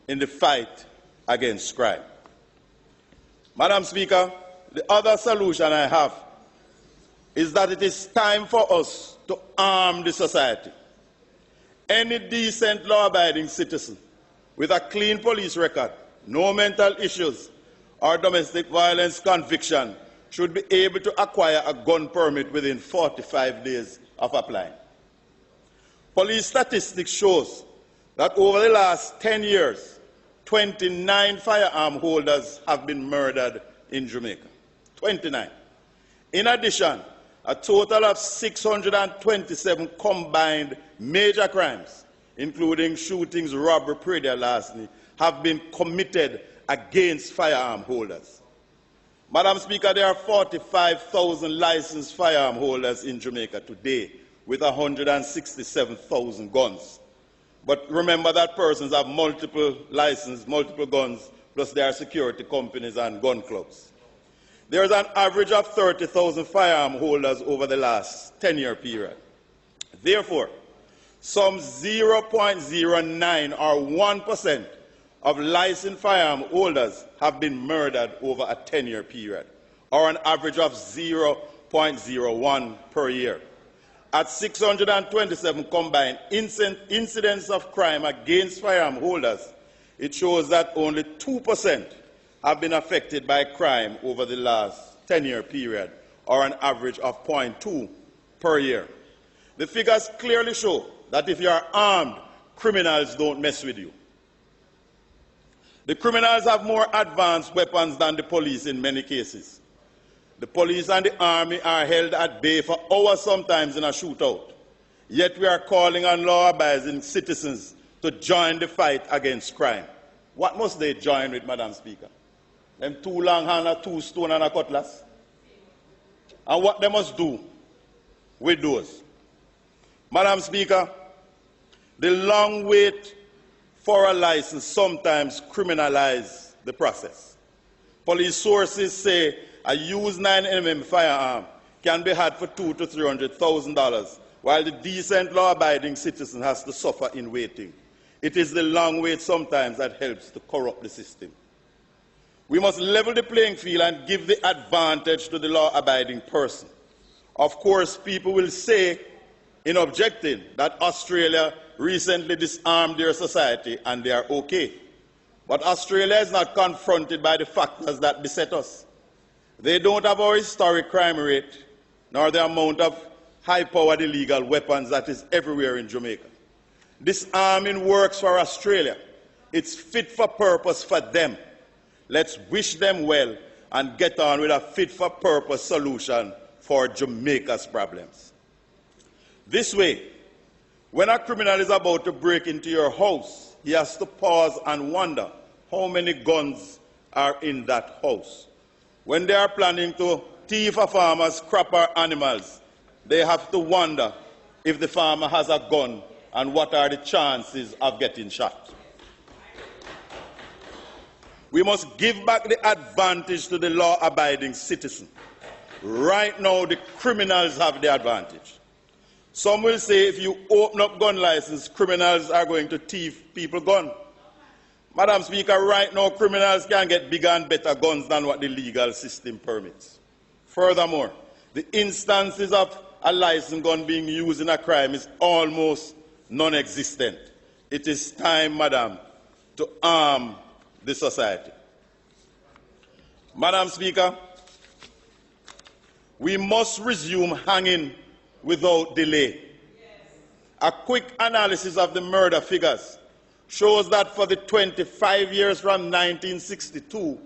in the fight against crime. Madam Speaker, the other solution I have is that it is time for us to arm the society. Any decent law-abiding citizen with a clean police record, no mental issues, or domestic violence conviction should be able to acquire a gun permit within 45 days of applying. Police statistics shows that over the last 10 years, 29 firearm holders have been murdered in Jamaica. 29. In addition, a total of 627 combined major crimes, including shootings, robbery, murder, larceny, have been committed against firearm holders. Madam Speaker, there are 45,000 licensed firearm holders in Jamaica today with 167,000 guns. But remember that persons have multiple licenses, multiple guns, plus there are security companies and gun clubs. There is an average of 30,000 firearm holders over the last 10-year period. Therefore, some 0.09 or 1% of licensed firearm holders have been murdered over a 10-year period, or an average of 0.01 per year. At 627 combined incidents of crime against firearm holders, it shows that only 2% have been affected by crime over the last 10-year period, or an average of 0.2 per year. The figures clearly show that if you are armed, criminals don't mess with you. The criminals have more advanced weapons than the police in many cases. The police and the army are held at bay for hours sometimes in a shootout. Yet we are calling on law-abiding citizens to join the fight against crime. What must they join with, Madam Speaker? Them two long hands, two stone and a cutlass? And what they must do with those? Madam Speaker, the long wait for a license sometimes criminalizes the process. Police sources say a used 9mm firearm can be had for $200,000 to $300,000, while the decent law-abiding citizen has to suffer in waiting. It is the long wait sometimes that helps to corrupt the system. We must level the playing field and give the advantage to the law-abiding person. Of course, people will say in objecting that Australia recently disarmed their society and they are okay. But Australia is not confronted by the factors that beset us. They don't have our historic crime rate, nor the amount of high-powered illegal weapons that is everywhere in Jamaica. Disarming works for Australia. It's fit for purpose for them. Let's wish them well and get on with a fit-for-purpose solution for Jamaica's problems. This way, when a criminal is about to break into your house, he has to pause and wonder how many guns are in that house. When they are planning to thief a farmer's crop or animals, they have to wonder if the farmer has a gun and what are the chances of getting shot. We must give back the advantage to the law-abiding citizen. Right now, the criminals have the advantage. Some will say if you open up gun license, criminals are going to thief people's guns. Madam Speaker, right now criminals can get bigger and better guns than what the legal system permits. Furthermore, the instances of a licensed gun being used in a crime is almost non-existent. It is time, Madam, to arm the society. Madam Speaker, we must resume hanging without delay. A quick analysis of the murder figures shows that for the 25 years from 1962